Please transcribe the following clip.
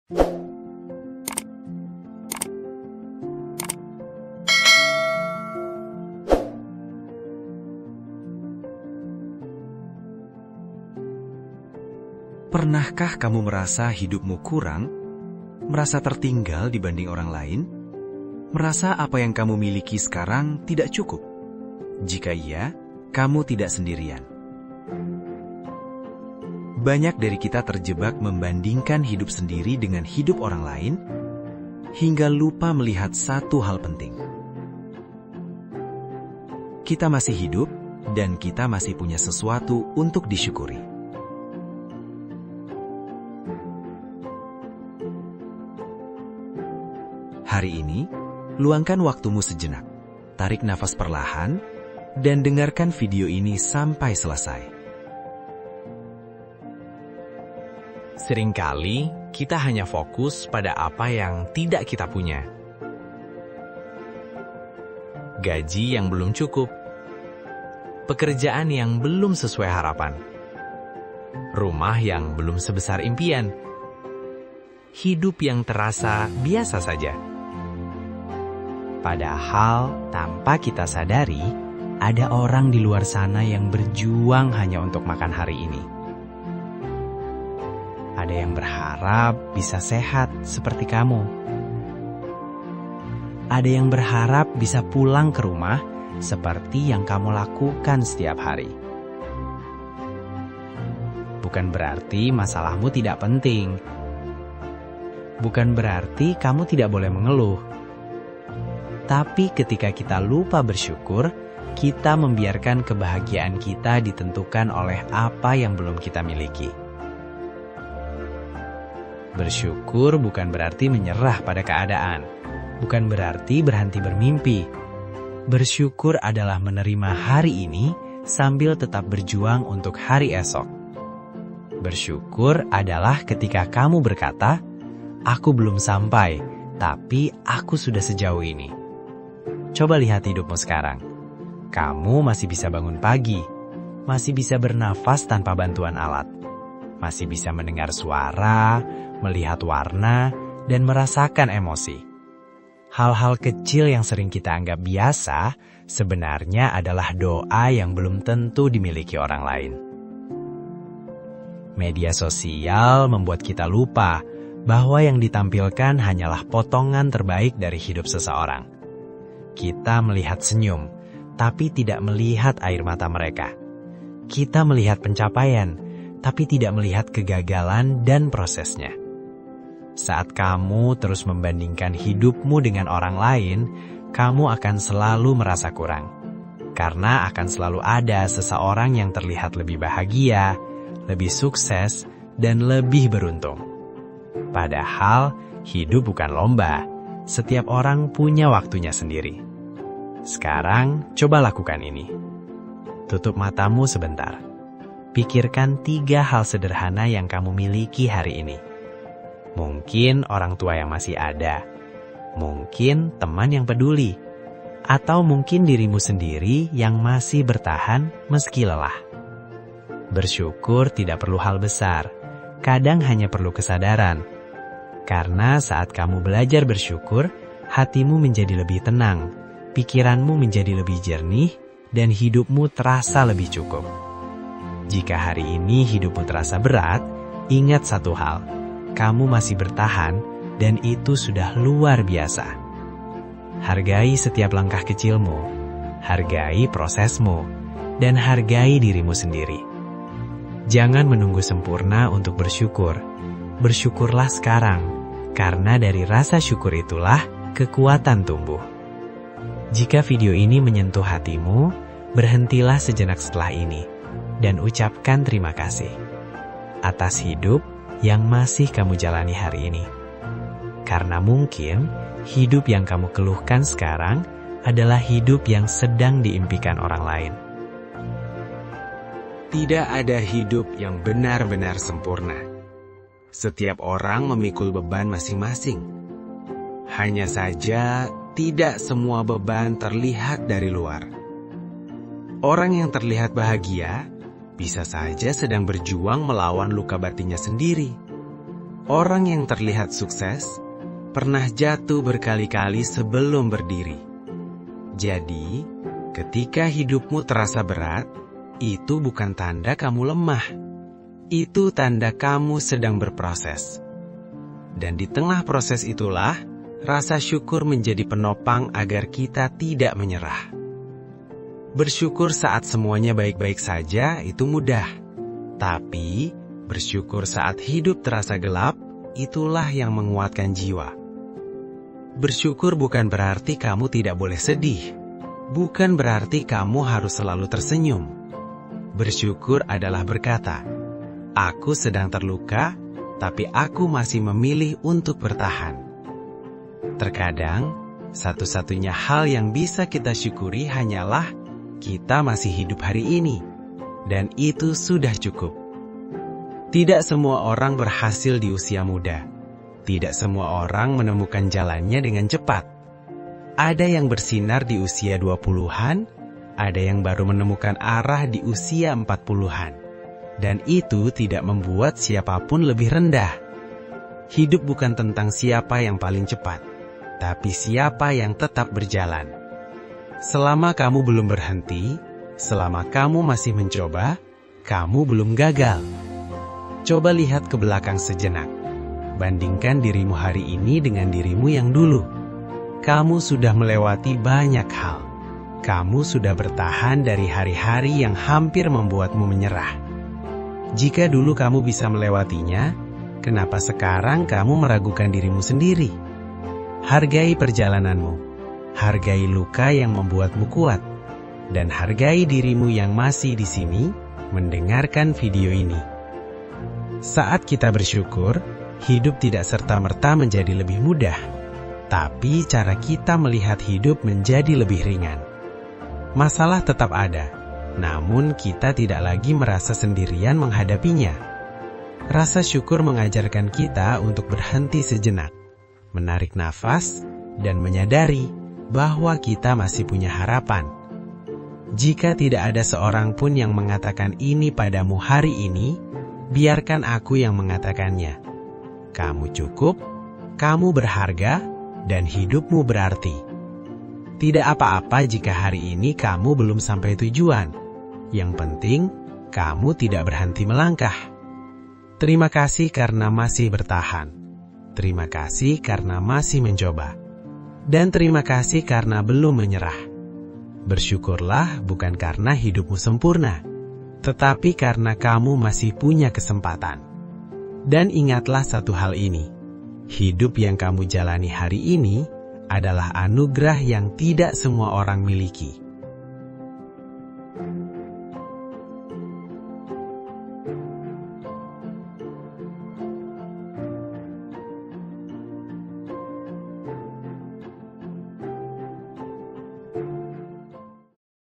Pernahkah kamu merasa hidupmu kurang? Merasa tertinggal dibanding orang lain? Merasa apa yang kamu miliki sekarang tidak cukup? Jika iya, kamu tidak sendirian. Banyak dari kita terjebak membandingkan hidup sendiri dengan hidup orang lain, hingga lupa melihat satu hal penting. Kita masih hidup, dan kita masih punya sesuatu untuk disyukuri. Hari ini, luangkan waktumu sejenak, tarik nafas perlahan, dan dengarkan video ini sampai selesai. Seringkali kita hanya fokus pada apa yang tidak kita punya. Gaji yang belum cukup, pekerjaan yang belum sesuai harapan, rumah yang belum sebesar impian, hidup yang terasa biasa saja. Padahal tanpa kita sadari, ada orang di luar sana yang berjuang hanya untuk makan hari ini. Ada yang berharap bisa sehat seperti kamu. Ada yang berharap bisa pulang ke rumah seperti yang kamu lakukan setiap hari. Bukan berarti masalahmu tidak penting. Bukan berarti kamu tidak boleh mengeluh. Tapi ketika kita lupa bersyukur, kita membiarkan kebahagiaan kita ditentukan oleh apa yang belum kita miliki. Bersyukur bukan berarti menyerah pada keadaan, bukan berarti berhenti bermimpi. Bersyukur adalah menerima hari ini sambil tetap berjuang untuk hari esok. Bersyukur adalah ketika kamu berkata, "Aku belum sampai, tapi aku sudah sejauh ini." Coba lihat hidupmu sekarang. Kamu masih bisa bangun pagi, masih bisa bernafas tanpa bantuan alat, masih bisa mendengar suara, melihat warna, dan merasakan emosi. Hal-hal kecil yang sering kita anggap biasa, sebenarnya adalah doa yang belum tentu dimiliki orang lain. Media sosial membuat kita lupa bahwa yang ditampilkan hanyalah potongan terbaik dari hidup seseorang. Kita melihat senyum, tapi tidak melihat air mata mereka. Kita melihat pencapaian, tapi tidak melihat kegagalan dan prosesnya. Saat kamu terus membandingkan hidupmu dengan orang lain, kamu akan selalu merasa kurang. Karena akan selalu ada seseorang yang terlihat lebih bahagia, lebih sukses, dan lebih beruntung. Padahal, hidup bukan lomba. Setiap orang punya waktunya sendiri. Sekarang, coba lakukan ini. Tutup matamu sebentar. Pikirkan 3 hal sederhana yang kamu miliki hari ini. Mungkin orang tua yang masih ada. Mungkin teman yang peduli. Atau mungkin dirimu sendiri yang masih bertahan meski lelah. Bersyukur tidak perlu hal besar. Kadang hanya perlu kesadaran. Karena saat kamu belajar bersyukur, hatimu menjadi lebih tenang, pikiranmu menjadi lebih jernih, dan hidupmu terasa lebih cukup. Jika hari ini hidupmu terasa berat, ingat satu hal, kamu masih bertahan, dan itu sudah luar biasa. Hargai setiap langkah kecilmu, hargai prosesmu, dan hargai dirimu sendiri. Jangan menunggu sempurna untuk bersyukur. Bersyukurlah sekarang, karena dari rasa syukur itulah kekuatan tumbuh. Jika video ini menyentuh hatimu, berhentilah sejenak setelah ini, dan ucapkan terima kasih atas hidup yang masih kamu jalani hari ini. Karena mungkin hidup yang kamu keluhkan sekarang adalah hidup yang sedang diimpikan orang lain. Tidak ada hidup yang benar-benar sempurna. Setiap orang memikul beban masing-masing. Hanya saja, tidak semua beban terlihat dari luar. Orang yang terlihat bahagia bisa saja sedang berjuang melawan luka batinnya sendiri. Orang yang terlihat sukses pernah jatuh berkali-kali sebelum berdiri. Jadi, ketika hidupmu terasa berat, itu bukan tanda kamu lemah. Itu tanda kamu sedang berproses. Dan di tengah proses itulah, rasa syukur menjadi penopang agar kita tidak menyerah. Bersyukur saat semuanya baik-baik saja itu mudah. Tapi, bersyukur saat hidup terasa gelap, itulah yang menguatkan jiwa. Bersyukur bukan berarti kamu tidak boleh sedih. Bukan berarti kamu harus selalu tersenyum. Bersyukur adalah berkata, "Aku sedang terluka, tapi aku masih memilih untuk bertahan." Terkadang, satu-satunya hal yang bisa kita syukuri hanyalah kita masih hidup hari ini. Dan itu sudah cukup. Tidak semua orang berhasil di usia muda. Tidak semua orang menemukan jalannya dengan cepat. Ada yang bersinar di usia 20-an, ada yang baru menemukan arah di usia 40-an. Dan itu tidak membuat siapapun lebih rendah. Hidup bukan tentang siapa yang paling cepat, tapi siapa yang tetap berjalan. Selama kamu belum berhenti, selama kamu masih mencoba, kamu belum gagal. Coba lihat ke belakang sejenak. Bandingkan dirimu hari ini dengan dirimu yang dulu. Kamu sudah melewati banyak hal. Kamu sudah bertahan dari hari-hari yang hampir membuatmu menyerah. Jika dulu kamu bisa melewatinya, kenapa sekarang kamu meragukan dirimu sendiri? Hargai perjalananmu. Hargai luka yang membuatmu kuat. Dan hargai dirimu yang masih di sini, mendengarkan video ini. Saat kita bersyukur, hidup tidak serta-merta menjadi lebih mudah. Tapi cara kita melihat hidup menjadi lebih ringan. Masalah tetap ada, namun kita tidak lagi merasa sendirian menghadapinya. Rasa syukur mengajarkan kita untuk berhenti sejenak, menarik nafas, dan menyadari bahwa kita masih punya harapan. Jika tidak ada seorang pun yang mengatakan ini padamu hari ini, biarkan aku yang mengatakannya. Kamu cukup, kamu berharga, dan hidupmu berarti. Tidak apa-apa jika hari ini kamu belum sampai tujuan. Yang penting, kamu tidak berhenti melangkah. Terima kasih karena masih bertahan. Terima kasih karena masih mencoba. Dan terima kasih karena belum menyerah. Bersyukurlah bukan karena hidupmu sempurna, tetapi karena kamu masih punya kesempatan. Dan ingatlah satu hal ini, hidup yang kamu jalani hari ini adalah anugerah yang tidak semua orang miliki.